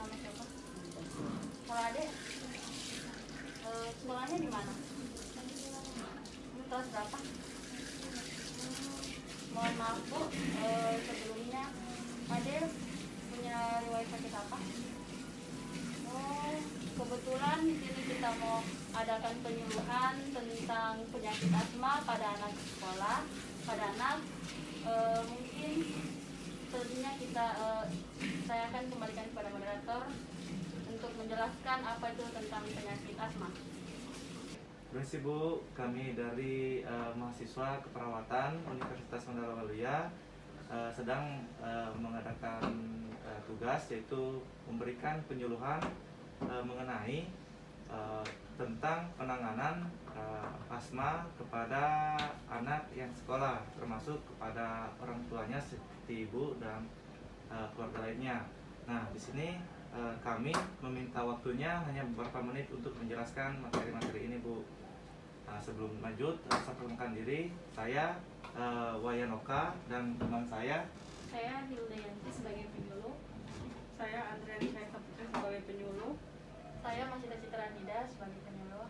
Nama siapa? Kalau adek, sekolahnya di mana? Kelas berapa? Mohon maaf Bu, sebelumnya adek punya riwayat sakit apa? Oh, kebetulan di sini kita mau adakan penyuluhan tentang penyakit asma pada anak sekolah, pada anak. Mungkin selanjutnya saya akan kembalikan kepada moderator untuk menjelaskan apa itu tentang penyakit asma. Terima kasih Bu, kami dari mahasiswa keperawatan Universitas Mandalawaluya sedang mengadakan tugas, yaitu memberikan penyuluhan mengenai tentang penanganan asma kepada anak yang sekolah, termasuk kepada orang tuanya seperti ibu dan keluarga lainnya. Nah, di sini kami meminta waktunya hanya beberapa menit untuk menjelaskan materi-materi ini, Bu. Sebelum lanjut, saya perkenalkan diri. Saya Wayanoka dan teman saya Hilda Yanti sebagai penyuluh. Saya Andriani Saiputri sebagai penyuluh. Saya Masita Citra Nida sebagai penyuluh.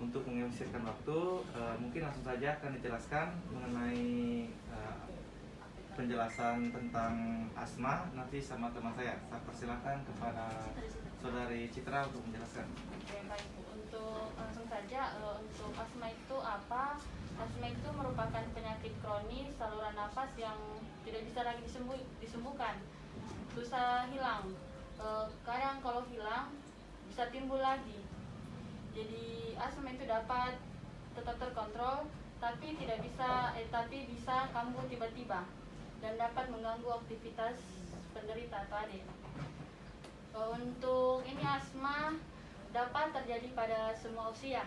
Untuk mengefisienkan waktu, mungkin langsung saja akan dijelaskan mengenai penjelasan tentang asma nanti sama teman saya. Saya persilakan kepada Saudari Citra untuk menjelaskan. Oke, baik Bu. Untuk langsung saja, untuk asma itu apa? Asma itu merupakan penyakit kronis saluran nafas yang tidak bisa lagi disembuhkan, susah hilang. Kadang kalau hilang bisa timbul lagi. Jadi asma itu dapat tetap terkontrol, tapi bisa kambuh tiba-tiba dan dapat mengganggu aktivitas penderita atau adik. Untuk ini asma dapat terjadi pada semua usia,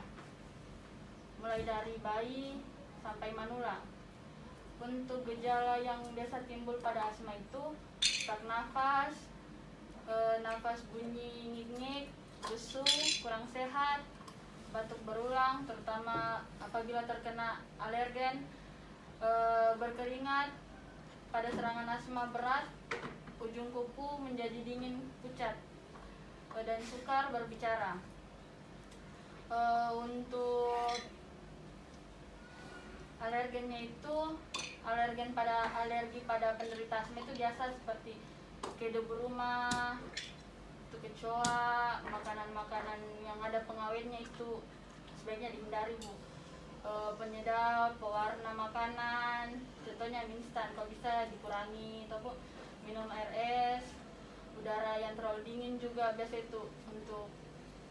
mulai dari bayi sampai manula. Untuk gejala yang biasa timbul pada asma itu sesak nafas, nafas bunyi ngik-ngik, lesu, kurang sehat, batuk berulang, terutama apabila terkena alergen, berkeringat pada serangan asma berat, ujung kuku menjadi dingin pucat, dan sukar berbicara. Untuk alergennya itu alergi pada penderita asma itu biasa seperti ke debu rumah, itu kecoa, makanan-makanan yang ada pengawetnya itu sebaiknya dihindari Bu. Penyedap, pewarna makanan, contohnya mie instan kalau bisa dikurangi, atau minum air es. Udara yang terlalu dingin juga biasa itu untuk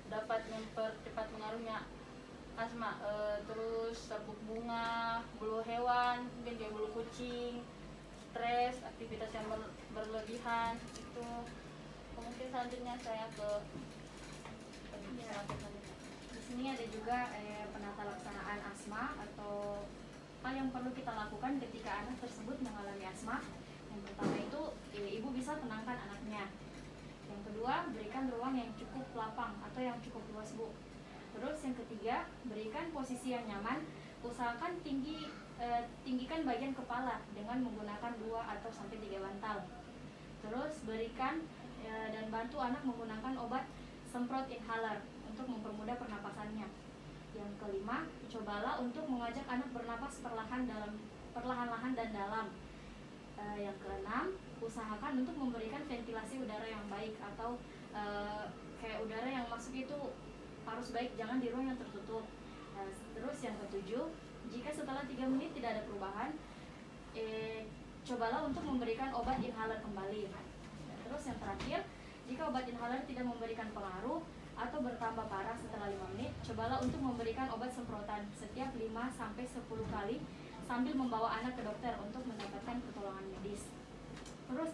dapat mempercepat mengaruhnya asma. Terus serbuk bunga, bulu hewan, mungkin kayak bulu kucing, stres, aktivitas yang berlebihan itu. Mungkin selanjutnya saya ke Di sini ada juga penata laksanaan asma atau hal yang perlu kita lakukan ketika anak tersebut mengalami asma. Yang pertama itu, ibu bisa tenangkan anaknya. Yang kedua, berikan ruang yang cukup lapang atau yang cukup luas Bu. Terus yang ketiga, berikan posisi yang nyaman. Usahakan tinggikan bagian kepala dengan menggunakan 2 atau sampai 3 bantal. Terus berikan dan bantu anak menggunakan obat semprot inhaler untuk mempermudah pernapasannya. Yang kelima, cobalah untuk mengajak anak bernapas perlahan-lahan dan dalam. Yang keenam, usahakan untuk memberikan ventilasi udara yang baik atau kayak udara yang masuk itu harus baik, jangan di ruang yang tertutup. Terus yang ketujuh, jika setelah 3 menit tidak ada perubahan, cobalah untuk memberikan obat inhaler kembali. Terus yang terakhir, jika obat inhaler tidak memberikan pengaruh atau bertambah parah setelah 5 menit, cobalah untuk memberikan obat semprotan setiap 5-10 kali sambil membawa anak ke dokter untuk mendapatkan pertolongan medis. Terus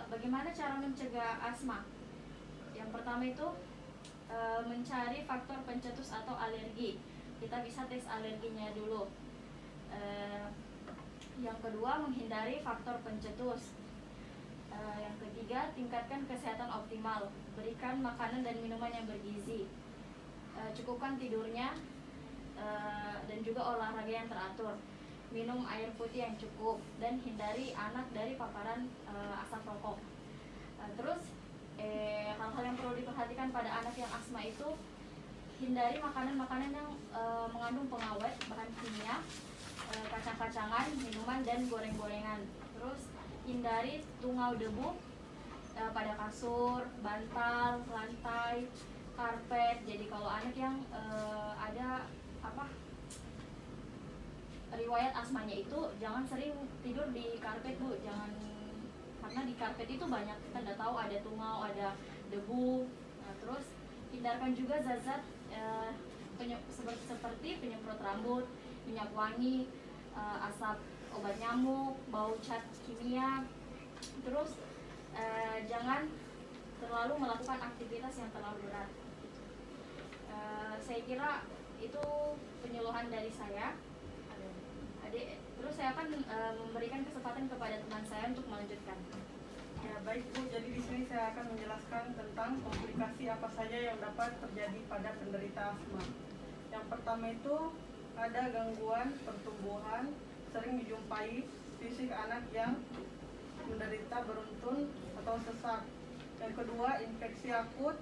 bagaimana cara mencegah asma? Yang pertama itu mencari faktor pencetus atau alergi. Kita bisa tes alerginya dulu. Yang kedua, menghindari faktor pencetus. Yang ketiga, tingkatkan kesehatan optimal. Berikan makanan dan minuman yang bergizi. Cukupkan tidurnya dan juga olahraga yang teratur. Minum air putih yang cukup dan hindari anak dari paparan asap rokok. Terus perhatikan pada anak yang asma itu, hindari makanan-makanan yang mengandung pengawet, bahan kimia, kacang-kacangan, minuman, dan goreng-gorengan. Terus hindari tungau debu pada kasur, bantal, lantai, karpet. Jadi kalau anak yang ada riwayat asmanya itu, jangan sering tidur di karpet Bu, jangan, karena di karpet itu banyak, kita nggak tahu ada tungau, ada debu. Nah, terus hindarkan juga zat-zat seperti penyemprot rambut, minyak wangi, asap obat nyamuk, bau cat kimia. Terus jangan terlalu melakukan aktivitas yang terlalu berat. Saya kira itu penyuluhan dari saya. Terus saya akan memberikan kesempatan kepada teman saya untuk melanjutkan. Ya, baik Bu, jadi di sini saya akan menjelaskan tentang komplikasi apa saja yang dapat terjadi pada penderita asma. Yang pertama itu ada gangguan pertumbuhan, sering dijumpai fisik anak yang menderita beruntun atau sesak. Yang kedua, infeksi akut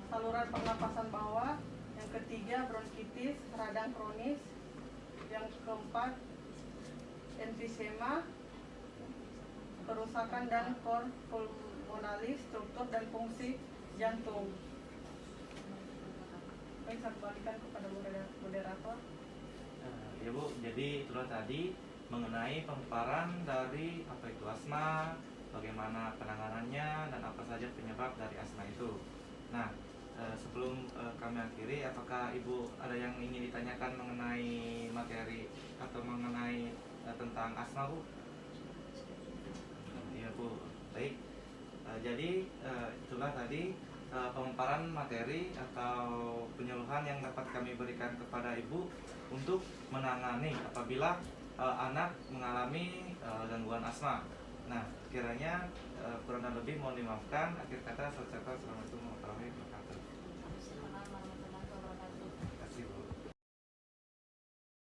saluran pernapasan bawah. Yang ketiga, bronkitis, radang kronis. Yang keempat, emfisema, kerusakan dan kor pulmonalis, struktur dan fungsi jantung. Baik, saya kembalikan kepada moderator. Ya Bu, jadi itulah tadi mengenai pemaparan dari apa itu asma, bagaimana penanganannya, dan apa saja penyebab dari asma itu. Nah, sebelum kami akhiri, apakah Ibu ada yang ingin ditanyakan mengenai materi atau mengenai tentang asma Bu? Iya Bu, baik. Jadi itulah tadi pemaparan materi atau penyuluhan yang dapat kami berikan kepada Ibu untuk menangani apabila anak mengalami gangguan asma. Nah, kiranya kurang dan lebih mohon dimaafkan. Akhir kata, Assalamualaikum warahmatullahi wabarakatuh.